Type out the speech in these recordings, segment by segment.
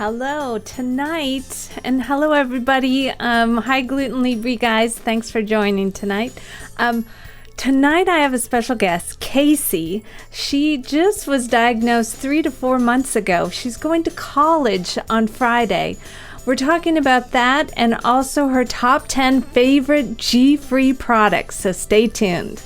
Hello tonight, and hello everybody. Hi Gluten-Free guys, thanks for joining tonight. Tonight I have a special guest, Casey. She just was diagnosed 3 to 4 months ago. She's going to college on Friday. We're talking about that and also her top 10 favorite Gfree products, so stay tuned.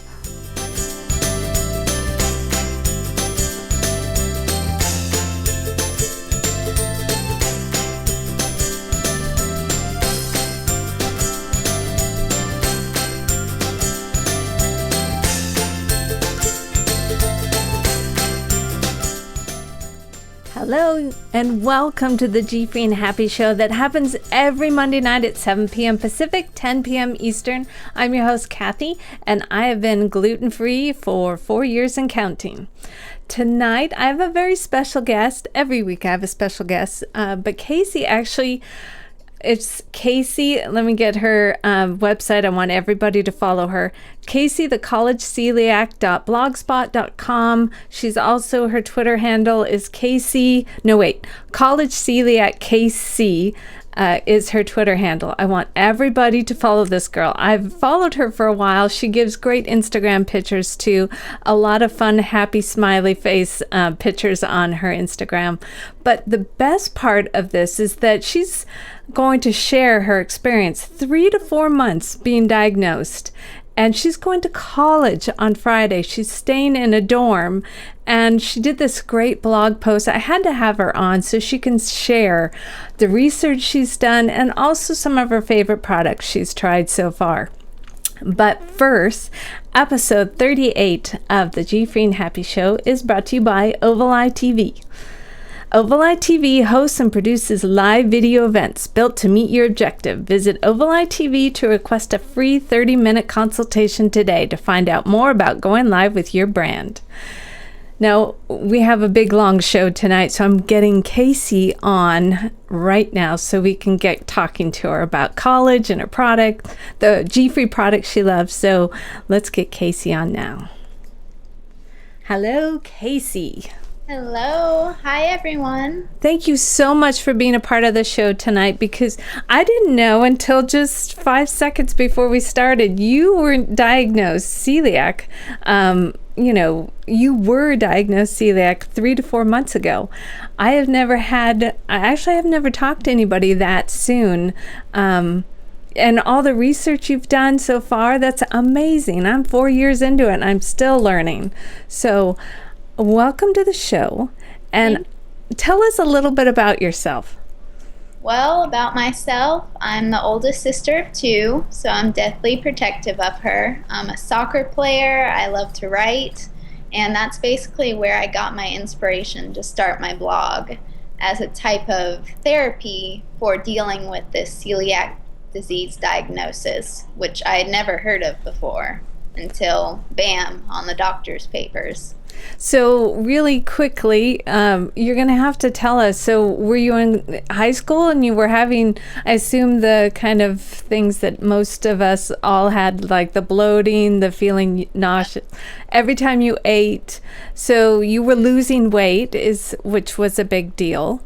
Hello and welcome to the Gfree and Happy Show that happens every Monday night at 7 p.m. Pacific, 10 p.m. Eastern. I'm your host, Kathy, and I have been gluten-free for 4 years and counting. Tonight, I have a very special guest. Every week I have a special guest, but Casey actually... It's Casey. Let me get her website. I want everybody to follow her. Casey, the collegeceliac.blogspot.com. She's also, her Twitter handle is College Celiac KC is her Twitter handle. I want everybody to follow this girl. I've followed her for a while. She gives great Instagram pictures too. A lot of fun, happy, smiley face pictures on her Instagram. But the best part of this is that she's going to share her experience 3 to 4 months being diagnosed. And she's going to college on Friday. She's staying in a dorm. And she did this great blog post. I had to have her on so she can share the research she's done and also some of her favorite products she's tried so far. But first, episode 38 of the Gfree and Happy Show is brought to you by Oval Eye TV. Oval Eye TV hosts and produces live video events built to meet your objective. Visit Oval Eye TV to request a free 30-minute consultation today to find out more about going live with your brand. Now, we have a big, long show tonight, so I'm getting Casey on right now so we can get talking to her about college and her product, the Gfree product she loves. So let's get Casey on now. Hello, Casey. Hello. Hi, everyone. Thank you so much for being a part of the show tonight, because I didn't know until just 5 seconds before we started you were diagnosed celiac. You were diagnosed celiac 3 to 4 months ago. I have never talked to anybody that soon. And all the research you've done so far, that's amazing. I'm 4 years into it and I'm still learning. So welcome to the show, and tell us a little bit about yourself. Well, about myself, I'm the oldest sister of 2, so I'm deathly protective of her. I'm a soccer player, I love to write, and that's basically where I got my inspiration to start my blog as a type of therapy for dealing with this celiac disease diagnosis, which I had never heard of before until bam, on the doctor's papers. So really quickly, you're going to have to tell us, so were you in high school and you were having, I assume, the kind of things that most of us all had, like the bloating, the feeling nauseous every time you ate. So you were losing weight, which was a big deal.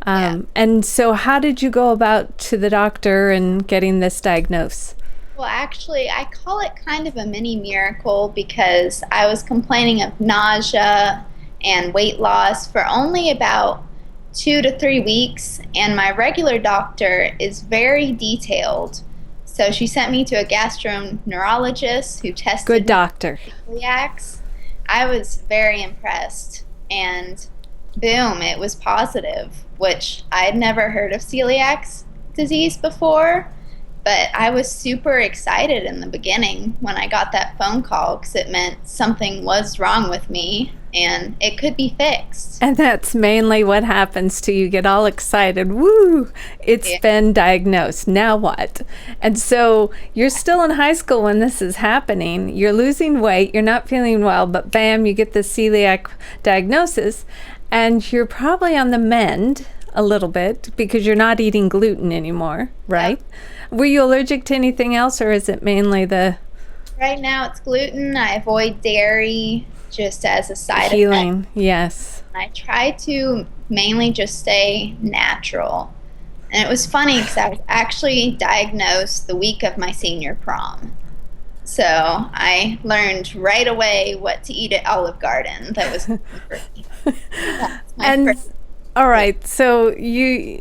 And so how did you go about to the doctor and getting this diagnosis? Well, actually, I call it kind of a mini miracle because I was complaining of nausea and weight loss for only about 2 to 3 weeks, and my regular doctor is very detailed. So she sent me to a gastroenterologist who tested Good doctor. celiacs. I was very impressed, and boom, it was positive, which I had never heard of celiac disease before. But I was super excited in the beginning when I got that phone call because it meant something was wrong with me and it could be fixed. And that's mainly what happens to you. Get all excited. Woo! It's been diagnosed. Now what? And so you're still in high school when this is happening. You're losing weight. You're not feeling well, but bam, you get the celiac diagnosis. And you're probably on the mend a little bit because you're not eating gluten anymore, right? Yeah. Were you allergic to anything else, or is it mainly the... Right now it's gluten. I avoid dairy just as a side healing effect. Yes. I try to mainly just stay natural. And it was funny because I was actually diagnosed the week of my senior prom. So I learned right away what to eat at Olive Garden. That was gluten-free. That's my And first. all right, so you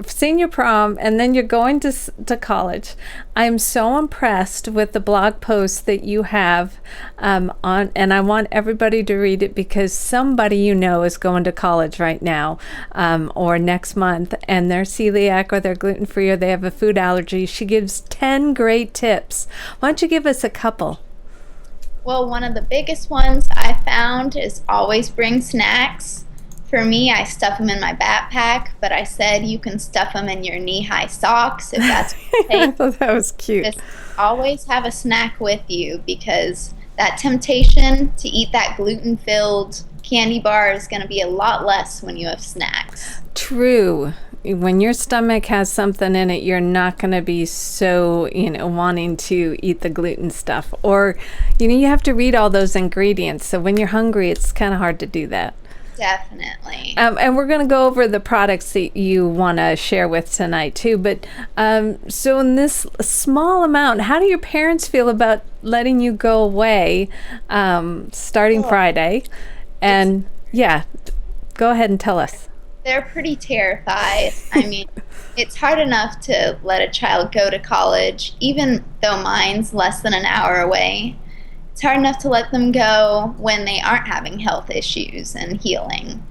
senior prom, and then you're going to college. I'm so impressed with the blog post that you have on, and I want everybody to read it because somebody you know is going to college right now or next month, and they're celiac or they're gluten free or they have a food allergy. She gives 10 great tips. Why don't you give us a couple? Well, one of the biggest ones I found is always bring snacks. For me, I stuff them in my backpack, but I said you can stuff them in your knee-high socks if that's what I it takes. thought that was cute. Just always have a snack with you because that temptation to eat that gluten-filled candy bar is going to be a lot less when you have snacks. True. When your stomach has something in it, you're not going to be so, wanting to eat the gluten stuff. Or, you have to read all those ingredients. So when you're hungry, it's kind of hard to do that. Definitely. And we're going to go over the products that you want to share with tonight, too. But so in this small amount, how do your parents feel about letting you go away starting Friday? And yeah, go ahead and tell us. They're pretty terrified. I mean, it's hard enough to let a child go to college, even though mine's less than an hour away. It's hard enough to let them go when they aren't having health issues and healing.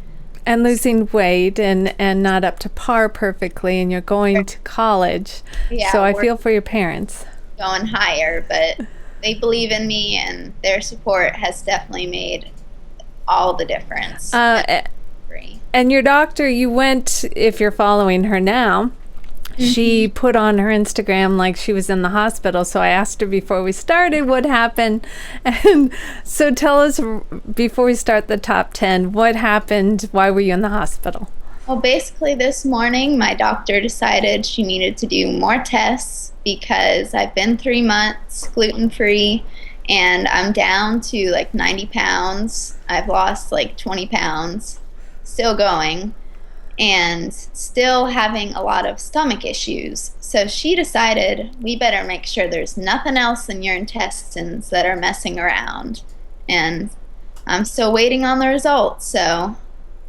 And losing weight and not up to par perfectly, and you're going to college. Yeah, so I we're feel for your parents. going higher, but they believe in me, and their support has definitely made all the difference. And your doctor, you went, if you're following her now, she put on her Instagram like she was in the hospital. So I asked her before we started what happened. And so tell us, before we start the top 10, what happened? Why were you in the hospital? Well, basically this morning, my doctor decided she needed to do more tests because I've been 3 months gluten-free and I'm down to like 90 pounds. I've lost like 20 pounds, still going, and still having a lot of stomach issues. So she decided we better make sure there's nothing else in your intestines that are messing around. And I'm still waiting on the results, so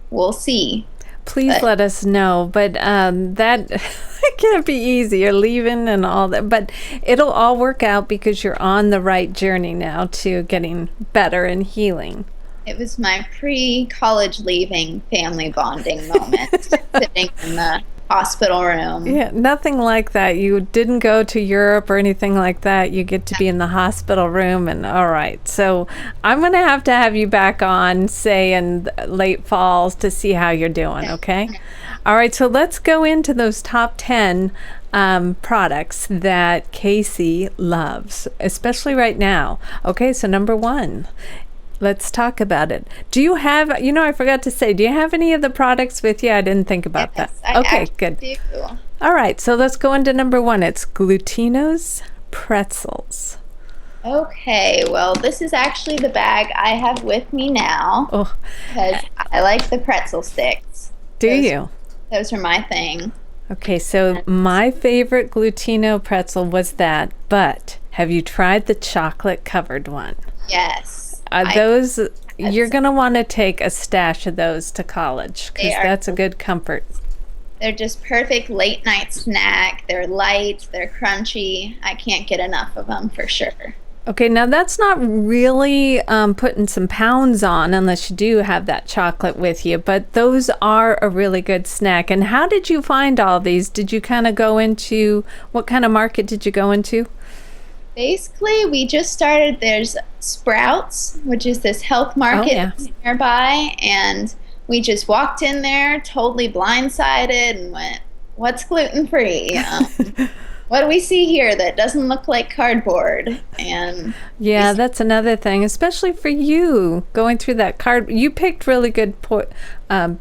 we'll see. Please let us know. But that it can't be easy. You're leaving and all that. But it'll all work out because you're on the right journey now to getting better and healing. It was my pre-college leaving family bonding moment, sitting in the hospital room. Yeah, nothing like that. You didn't go to Europe or anything like that. You get to be in the hospital room, and all right. So I'm going to have you back on, say, in late falls to see how you're doing, okay? All right, so let's go into those top 10 products that Casey loves, especially right now. Okay, so number 1. Let's talk about it. Do you have, I forgot to say, do you have any of the products with you? I didn't think about that. Okay, good. Do. All right, so let's go into number 1. It's Glutino's Pretzels. Okay, well, this is actually the bag I have with me now because I like the pretzel sticks. Do you? Those are my thing. Okay, so my favorite Glutino pretzel was that, but have you tried the chocolate-covered one? Yes. You're going to want to take a stash of those to college because that's a good comfort. They're just perfect late night snack. They're light, they're crunchy. I can't get enough of them for sure. Okay, now that's not really putting some pounds on unless you do have that chocolate with you, but those are a really good snack. And how did you find all these? Did you kind of go into, what kind of market did you go into? Basically, we just started, there's Sprouts, which is this health market nearby, and we just walked in there totally blindsided and went, what's gluten-free? What do we see here that doesn't look like cardboard? And yeah, that's another thing, especially for you going through that card. You picked really good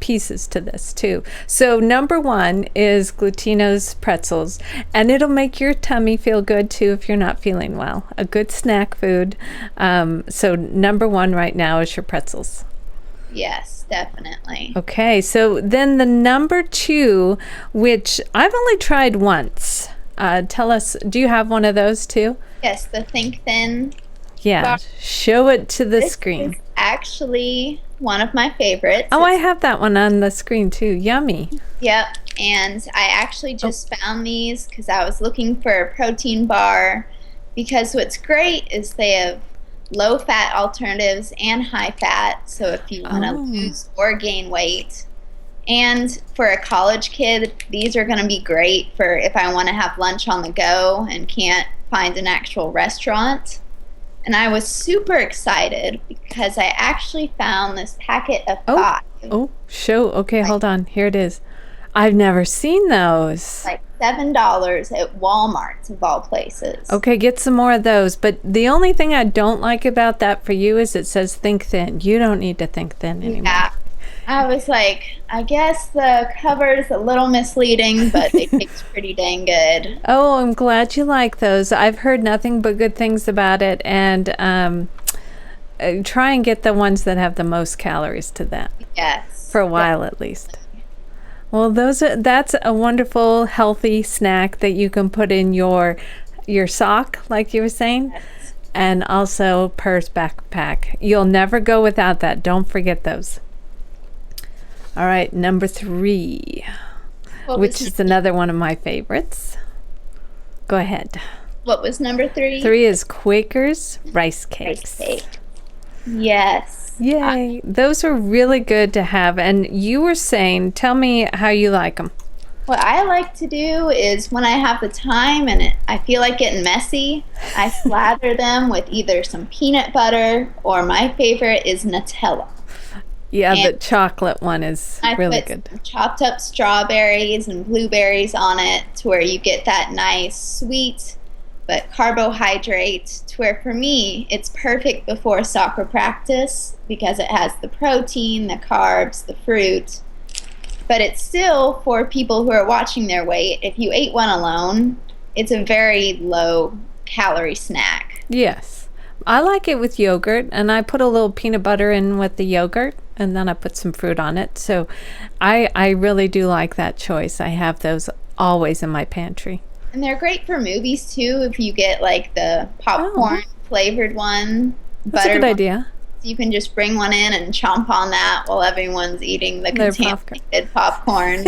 pieces to this too. So number 1 is Glutino's Pretzels, and it'll make your tummy feel good too if you're not feeling well. A good snack food. So number 1 right now is your pretzels. Yes, definitely. Okay, so then the number 2, which I've only tried once. Tell us, do you have one of those too? Yes, the Think Thin Yeah, bar. show it to the This is screen. actually one of my favorites. Oh, I have that one on the screen too. Yummy. Yep, and I actually Oh, just found these because I was looking for a protein bar. Because what's great is they have low fat alternatives and high fat. So if you want to oh. lose or gain weight, and for a college kid, these are going to be great for if I want to have lunch on the go and can't find an actual restaurant. And I was super excited because I actually found this packet of Oh, 5, oh, show. Okay, like, hold on. Here it is. I've never seen those. like $7 at Walmart of all places. Okay, get some more of those. But the only thing I don't like about that for you is it says think thin. You don't need to think thin anymore. Yeah. I was like, I guess the cover's a little misleading, but they taste pretty dang good. Oh, I'm glad you like those. I've heard nothing but good things about it. And try and get the ones that have the most calories to them Yes. for a while at least. Well, that's a wonderful healthy snack that you can put in your sock, like you were saying, Yes. and also purse, backpack. You'll never go without that. Don't forget those. All right, number 3, which is another one of my favorites. Go ahead. What was number 3? 3 is Quaker's rice cakes. Rice cake. Yes. Yay. Those are really good to have. And you were saying, tell me how you like them. What I like to do is when I have the time and I feel like getting messy, I slather them with either some peanut butter or my favorite is Nutella. Yeah, And the chocolate one is really put good. some chopped up strawberries and blueberries on it to where you get that nice sweet but carbohydrate to where for me it's perfect before soccer practice because it has the protein, the carbs, the fruit. But it's still for people who are watching their weight. If you ate one alone, it's a very low calorie snack. Yes. I like it with yogurt, and I put a little peanut butter in with the yogurt, and then I put some fruit on it. So I really do like that choice. I have those always in my pantry. And they're great for movies too if you get like the popcorn flavored one. That's a good idea. You can just bring one in and chomp on that while everyone's eating the contaminated popcorn.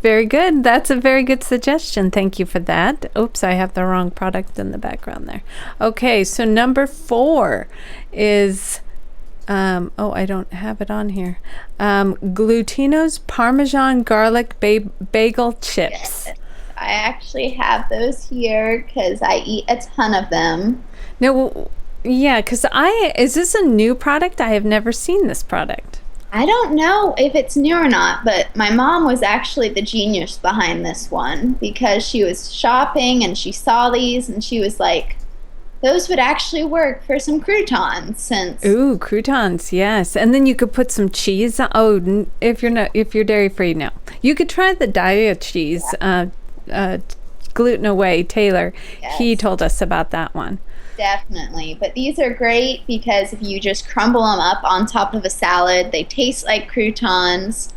Very good. That's a very good suggestion. Thank you for that. Oops, I have the wrong product in the background there. Okay, so number 4 is, I don't have it on here. Glutino's Parmesan Garlic Bagel Chips. Yes. I actually have those here because I eat a ton of them. No, yeah, because is this a new product? I have never seen this product. I don't know if it's new or not, but my mom was actually the genius behind this one because she was shopping and she saw these and she was like, those would actually work for some croutons Ooh, croutons, yes. And then you could put some cheese on. Oh, if you're dairy free, no. You could try the diet cheese. Gluten Away Taylor. Yes. He told us about that one. Definitely. But these are great because if you just crumble them up on top of a salad, they taste like croutons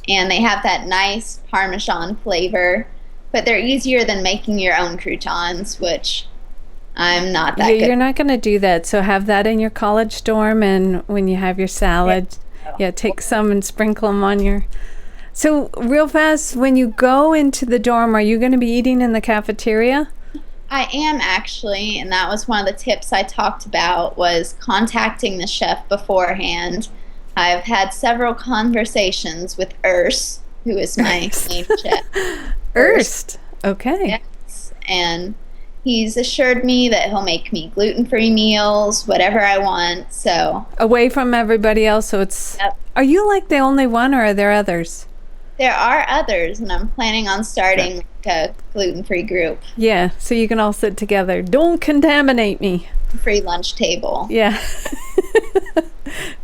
and they have that nice Parmesan flavor. But they're easier than making your own croutons, which I'm not that good. You're not going to do that. So have that in your college dorm, and when you have your salad, take some and sprinkle them on your... So real fast, when you go into the dorm, are you going to be eating in the cafeteria? I am actually, and that was one of the tips I talked about was contacting the chef beforehand. I've had several conversations with Urs, who is my main chef. Urs, okay. Yes, and he's assured me that he'll make me gluten-free meals, whatever I want, so... Away from everybody else, so it's... Yep. Are you like the only one, or are there others? There are others, and I'm planning on starting like a gluten-free group. Yeah, so you can all sit together. Don't contaminate me. Free lunch table. Yeah.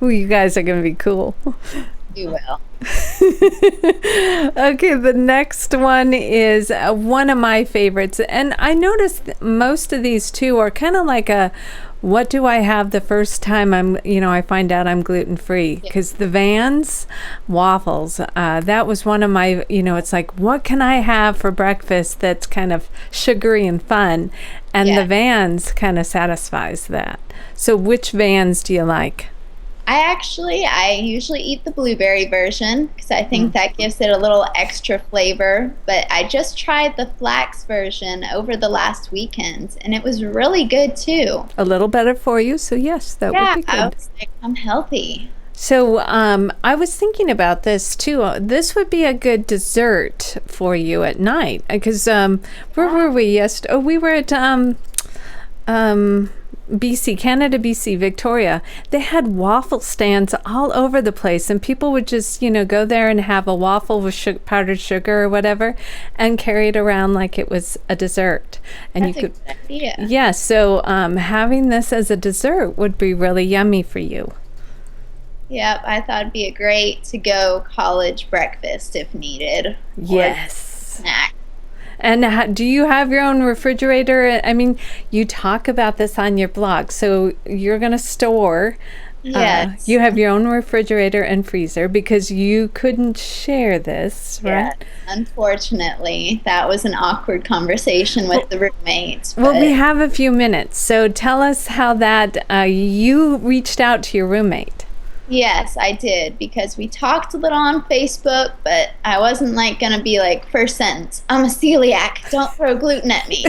Ooh, you guys are going to be cool. You will. Okay, the next one is one of my favorites. And I noticed most of these too are kind of like a what do I have the first time I find out I'm gluten free? Because the Vans waffles, that was one of my, it's like, what can I have for breakfast that's kind of sugary and fun? And the Vans kind of satisfies that. So which Vans do you like? I usually eat the blueberry version because I think that gives it a little extra flavor. But I just tried the flax version over the last weekend, and it was really good too. A little better for you, so yes, that would be good. I was like, I'm healthy. So I was thinking about this too. This would be a good dessert for you at night because where were we yesterday? Oh, we were at BC, Canada, BC, Victoria. They had waffle stands all over the place, and people would just, go there and have a waffle with powdered sugar or whatever, and carry it around like it was a dessert. And That's a good idea. Yeah. So having this as a dessert would be really yummy for you. Yep, I thought it'd be a great to-go college breakfast if needed. Yes. Snack. And do you have your own refrigerator? I mean, you talk about this on your blog, so you're going to store. Yes. You have your own refrigerator and freezer because you couldn't share this, right? Yes, unfortunately. That was an awkward conversation with the roommates. Well, we have a few minutes, so tell us how that you reached out to your roommate. Yes, I did, because we talked a little on Facebook, but I wasn't gonna be first sentence, I'm a celiac, don't throw gluten at me.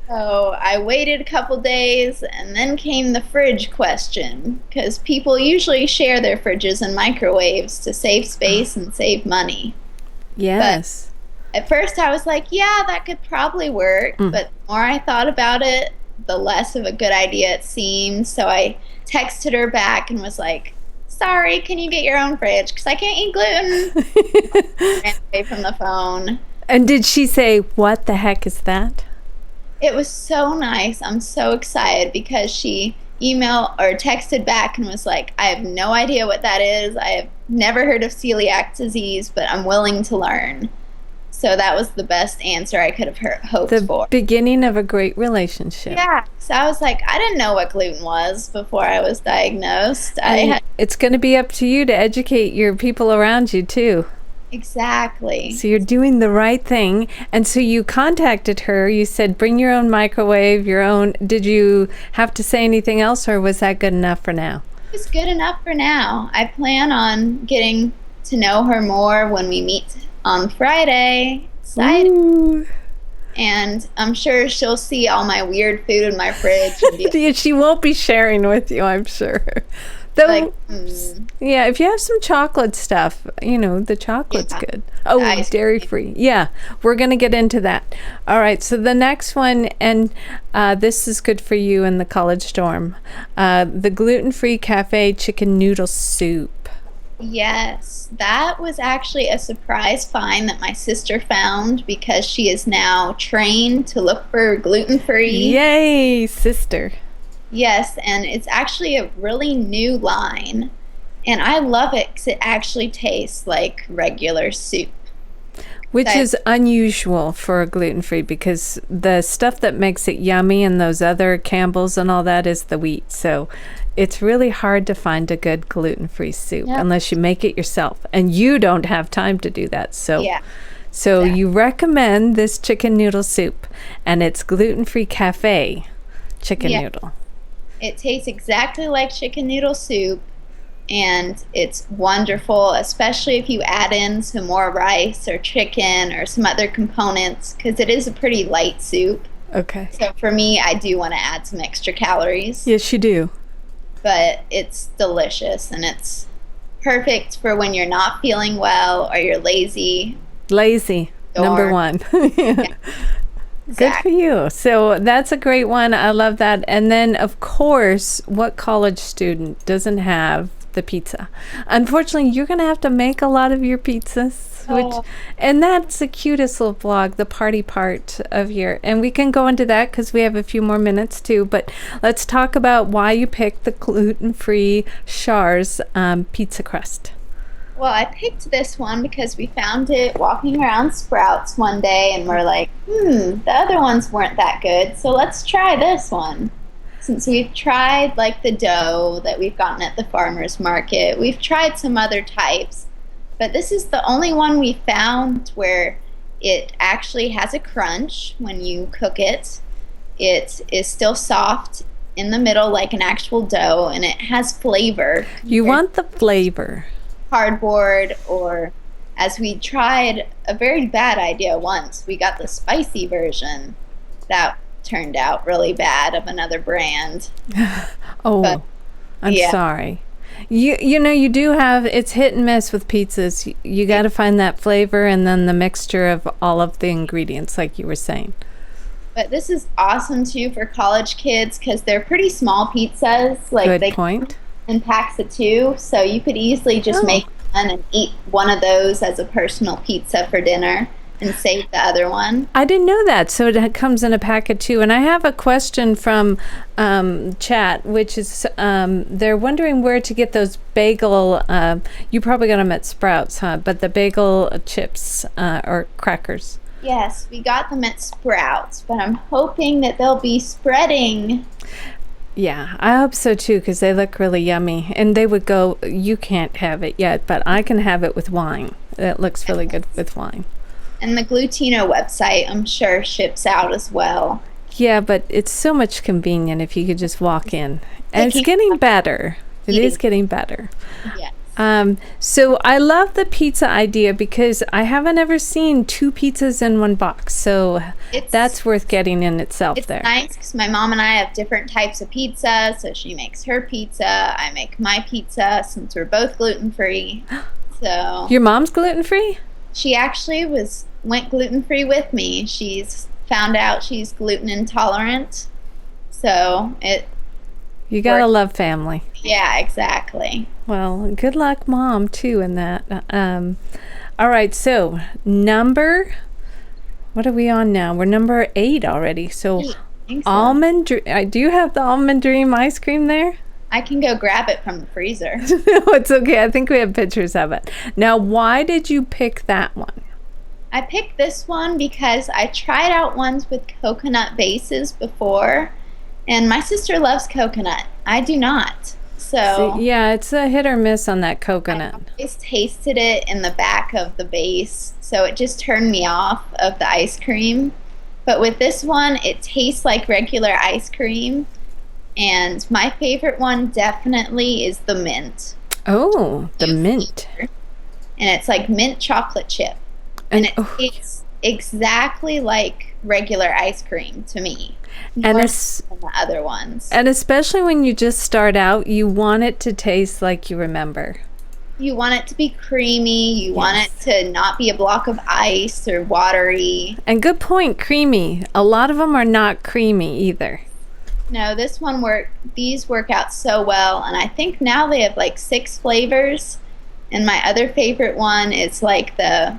So I waited a couple days, and then came the fridge question, because people usually share their fridges and microwaves to save space and save money. Yes. But at first I was like, yeah, that could probably work, but the more I thought about it, the less of a good idea it seemed. So I texted her back and was like, sorry, can you get your own fridge? Because I can't eat gluten. Ran away from the phone. And did she say, what the heck is that? It was so nice. I'm so excited because she emailed or texted back and was like, I have no idea what that is. I have never heard of celiac disease, but I'm willing to learn. So that was the best answer I could have hoped for. The beginning of a great relationship. Yeah. So I was like, I didn't know what gluten was before I was diagnosed. It's going to be up to you to educate your people around you, too. Exactly. So you're doing the right thing. And so you contacted her. You said, bring your own microwave, your own. Did you have to say anything else, or was that good enough for now? It was good enough for now. I plan on getting to know her more when we meet on Friday. Excited. Ooh. And I'm sure she'll see all my weird food in my fridge. And be She won't be sharing with you, I'm sure. Though, yeah, if you have some chocolate stuff, the chocolate's good. Oh, dairy-free. Yeah, we're going to get into that. All right, so the next one, and this is good for you in the college dorm, the gluten-free cafe chicken noodle soup. Yes, that was actually a surprise find that my sister found because she is now trained to look for gluten-free. Yay, sister. Yes, and it's actually a really new line, and I love it because it actually tastes like regular soup. Which is unusual for a gluten-free because the stuff that makes it yummy and those other Campbell's and all that is the wheat. So it's really hard to find a good gluten-free soup unless you make it yourself. And you don't have time to do that. So, you recommend this chicken noodle soup, and it's gluten-free cafe chicken noodle. It tastes exactly like chicken noodle soup. And it's wonderful, especially if you add in some more rice or chicken or some other components, because it is a pretty light soup. Okay. So for me, I do want to add some extra calories. Yes, you do. But it's delicious, and it's perfect for when you're not feeling well or you're lazy. Lazy, number one. Yeah. Good for you. So that's a great one. I love that. And then, of course, what college student doesn't have the pizza? Unfortunately, you're going to have to make a lot of your pizzas. And that's the cutest little vlog, the party part of your. And we can go into that because we have a few more minutes too. But let's talk about why you picked the gluten-free Char's pizza crust. Well, I picked this one because we found it walking around Sprouts one day, and we're like, the other ones weren't that good, so let's try this one. since we've tried like the dough that we've gotten at the farmer's market, we've tried some other types, but this is the only one we found where it actually has a crunch when you cook it. It is still soft in the middle like an actual dough, and it has flavor. You want the flavor. Cardboard, or as we tried a very bad idea once, we got the spicy version. That turned out really bad, of another brand. Oh, but, I'm sorry. You know, you do have, it's hit and miss with pizzas. You got to find that flavor and then the mixture of all of the ingredients, like you were saying. But this is awesome too for college kids because they're pretty small pizzas. Like Good they point. in packs of 2, so you could easily just make one and eat one of those as a personal pizza for dinner and save the other one. I didn't know that. So it comes in a pack of 2. And I have a question from chat, which is they're wondering where to get those bagel. You probably got them at Sprouts, huh? But the bagel chips or crackers. Yes, we got them at Sprouts, but I'm hoping that they'll be spreading. Yeah, I hope so too, because they look really yummy. And they would go, you can't have it yet, but I can have it with wine. It looks really good with wine. And the Glutino website, I'm sure, ships out as well. Yeah, but it's so much convenient if you could just walk in. And it's getting better. It is getting better. Yes. So I love the pizza idea because I haven't ever seen 2 pizzas in one box. So that's worth getting in itself there. It's nice because my mom and I have different types of pizza. So she makes her pizza. I make my pizza since we're both gluten-free. So your mom's gluten-free? She actually went gluten-free with me. She's found out she's gluten intolerant. So you gotta love family. Yeah, exactly. Well, good luck, Mom, too, in that. All right, so what are we on now? We're number 8 already. So, Almond, do you have the Almond Dream ice cream there? I can go grab it from the freezer. No, it's okay. I think we have pictures of it. Now, why did you pick that one? I picked this one because I tried out ones with coconut bases before, and my sister loves coconut. I do not. So yeah, it's a hit or miss on that coconut. I always tasted it in the back of the base, so it just turned me off of the ice cream. But with this one, it tastes like regular ice cream, and my favorite one definitely is the mint. Oh, the mint. And it's like mint chocolate chip. And it tastes exactly like regular ice cream to me. And the other ones. And especially when you just start out, you want it to taste like you remember. You want it to be creamy. You want it to not be a block of ice or watery. And good point, creamy. A lot of them are not creamy either. No, these work out so well. And I think now they have like 6 flavors. And my other favorite one is like the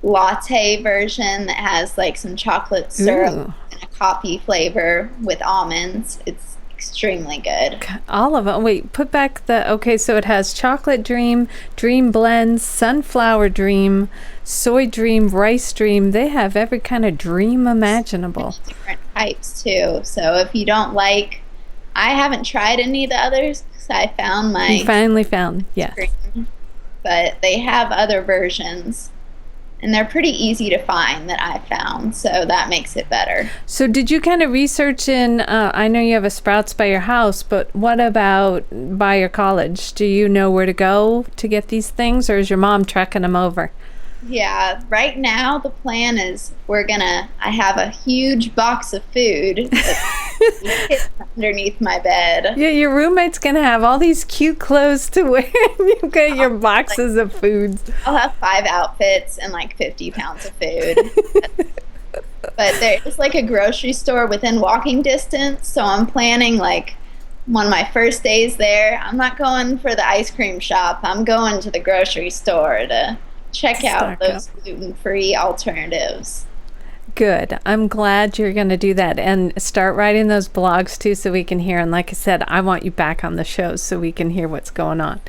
latte version that has like some chocolate syrup and a coffee flavor with almonds. It's extremely good. All of them. Wait, put back so it has chocolate dream, dream blends, sunflower dream, soy dream, rice dream. They have every kind of dream imaginable. Different types too. So if you don't like, I haven't tried any of the others because I found my... You finally found, yeah. But they have other versions. And they're pretty easy to find that I found, so that makes it better. So did you kind of research I know you have a Sprouts by your house, but what about by your college? Do you know where to go to get these things, or is your mom trekking them over? Yeah, right now the plan is I have a huge box of food that's underneath my bed. Yeah, your roommate's going to have all these cute clothes to wear, and you've got your boxes of foods. I'll have 5 outfits and like 50 pounds of food. But there's like a grocery store within walking distance, so I'm planning like one of my first days there, I'm not going for the ice cream shop. I'm going to the grocery store to check out those gluten-free alternatives. Good. I'm glad you're going to do that and start writing those blogs too so we can hear. And like I said, I want you back on the show so we can hear what's going on.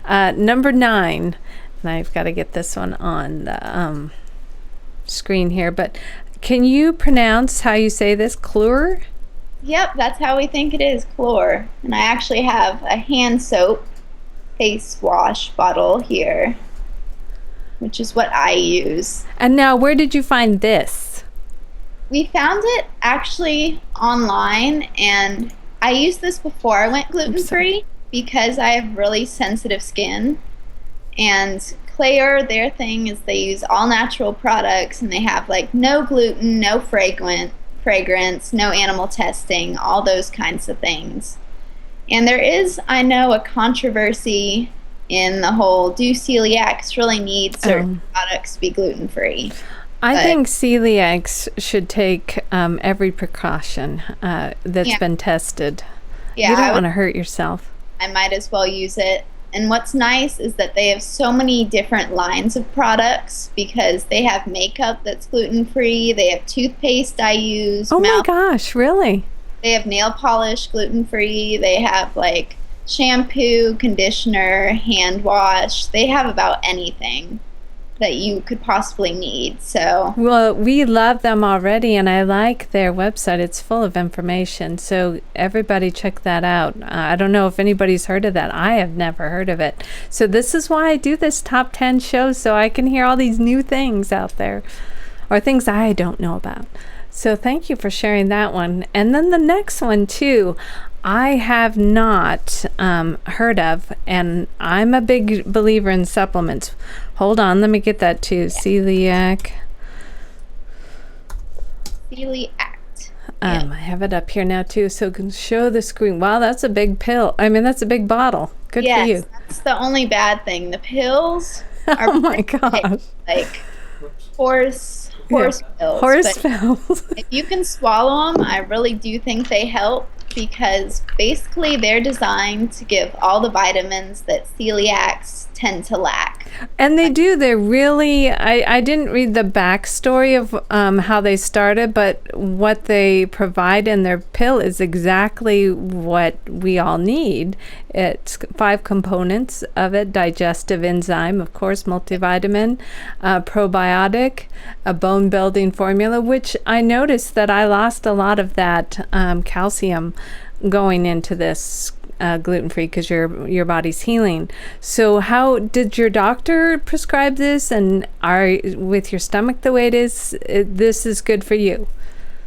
Number 9, and I've got to get this one on the screen here, but can you pronounce how you say this? Clure? Yep, that's how we think it is, chlor. And I actually have a hand soap face wash bottle here, which is what I use. And now, where did you find this? We found it actually online, and I used this before I went gluten Oops, sorry. free because I have really sensitive skin. And Claire, their thing is they use all natural products, and they have like no gluten, no fragrance, no animal testing, all those kinds of things. And there is, I know, a controversy in the whole, do celiacs really need certain products to be gluten free? I But think celiacs should take every precaution that's yeah, been tested. yeah, You don't want to hurt yourself. I might as well use it. And what's nice is that they have so many different lines of products because they have makeup that's gluten free, they have toothpaste I use, Oh my mouth, gosh, really? they have nail polish gluten free, they have like shampoo, conditioner, hand wash. They have about anything that you could possibly need. So, Well, we love them already, and I like their website. It's full of information. So, everybody check that out. I don't know if anybody's heard of that. I have never heard of it. So, this is why I do this top 10 show, so I can hear all these new things out there or things I don't know about. So, thank you for sharing that one. And then the next one, too. I have not heard of, and I'm a big believer in supplements. Hold on, let me get that too. Celiac. celiac. Yeah. I have it up here now too, so I can show the screen. Wow, that's a big pill. I mean, that's a big bottle. Good for Yes, you. that's the only bad thing. The pills are Oh my pretty gosh. like horse Yeah. pills, Horse but pills. if you can swallow them, I really do think they help because basically they're designed to give all the vitamins that celiacs tend to lack. And they do. They're really. I didn't read the backstory of how they started, but what they provide in their pill is exactly what we all need. It's 5 components of it: digestive enzyme, of course, multivitamin, probiotic, a bone building formula, which I noticed that I lost a lot of that calcium going into this gluten-free because your body's healing. So how did your doctor prescribe this, and are with your stomach the way it is, this is good for you?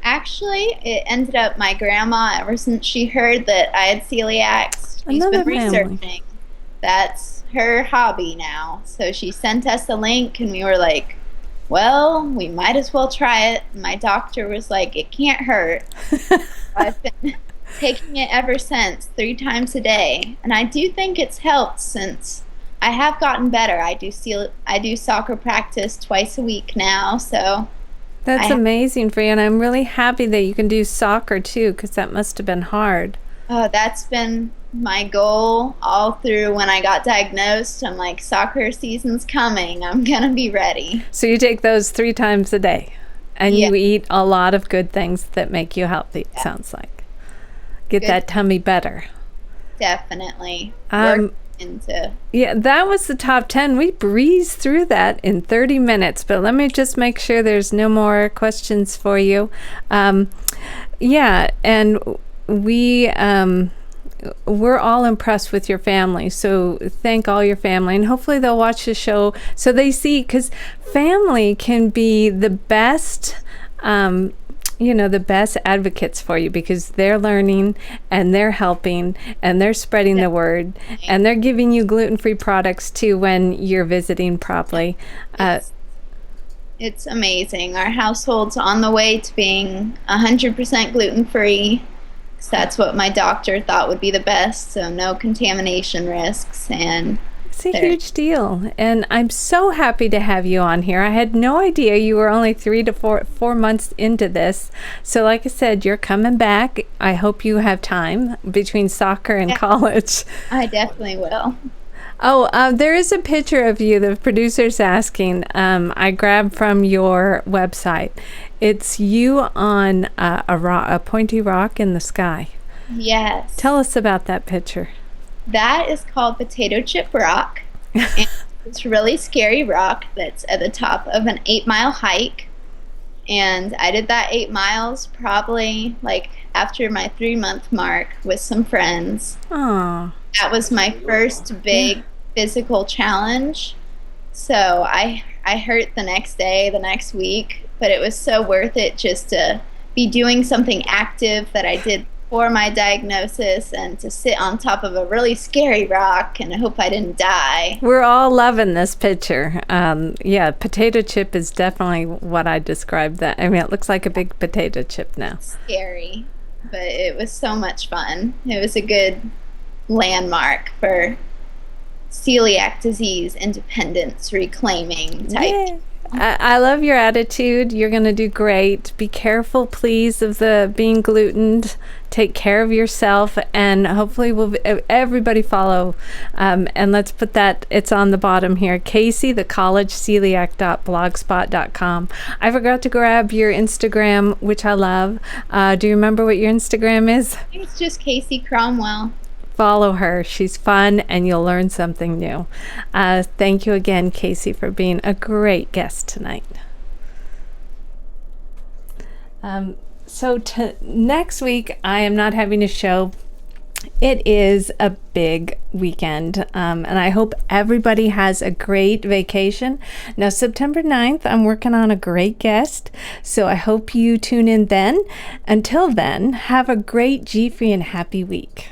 Actually, it ended up my grandma, ever since she heard that I had celiacs, she's Another been family. researching. That's her hobby now. So she sent us a link, and we were like, well, we might as well try it. My doctor was like, it can't hurt. I've been taking it ever since, 3 times a day. And I do think it's helped since I have gotten better. I do soccer practice twice a week now, so That's I amazing for you, and I'm really happy that you can do soccer too, because that must have been hard. that's been my goal all through when I got diagnosed. I'm like, soccer season's coming. I'm gonna be ready. So you take those 3 times a day, and Yeah, you eat a lot of good things that make you healthy, it sounds like. Get good, that tummy better. definitely. Work Um, into. Yeah, that was the top 10. We breezed through that in 30 minutes, but let me just make sure there's no more questions for you. Um, yeah, and we, we're all impressed with your family. So thank all your family, and hopefully they'll watch the show so they see, because family can be the best. The best advocates for you because they're learning and they're helping and they're spreading the word and they're giving you gluten-free products too when you're visiting properly. It's it's amazing. Our household's on the way to being 100% gluten free. So that's what my doctor thought would be the best. So no contamination risks, and It's a there. huge deal, and I'm so happy to have you on here. I had no idea you were only 3 to 4 months into this. So like I said, you're coming back. I hope you have time between soccer and Yeah, college. I definitely will. Oh, there is a picture of you. The producer's asking. I grabbed from your website. It's you on a pointy rock in the sky. Yes. Tell us about that picture. That is called Potato Chip Rock. And it's a really scary rock that's at the top of an 8-mile hike. And I did that 8 miles probably like after my 3 month mark with some friends. Oh, That was my first yeah. big physical challenge. So I hurt the next day, the next week, but it was so worth it just to be doing something active that I did before my diagnosis and to sit on top of a really scary rock and hope I didn't die. We're all loving this picture. Yeah, potato chip is definitely what I described that. I mean, it looks like a big potato chip now. Scary, but it was so much fun. It was a good landmark for celiac disease independence reclaiming type. Yeah. I love your attitude. You're going to do great. Be careful, please, of the being glutened. Take care of yourself, and hopefully we'll everybody follow. And let's put that, it's on the bottom here. Casey, the collegeceliac.blogspot.com. I forgot to grab your Instagram, which I love. Do you remember what your Instagram is? I think it's just Casey Cromwell. Follow her. She's fun and you'll learn something new. Thank you again, Casey, for being a great guest tonight. So next week, I am not having a show. It is a big weekend, and I hope everybody has a great vacation. Now, September 9th, I'm working on a great guest, so I hope you tune in then. Until then, have a great Gfree and happy week.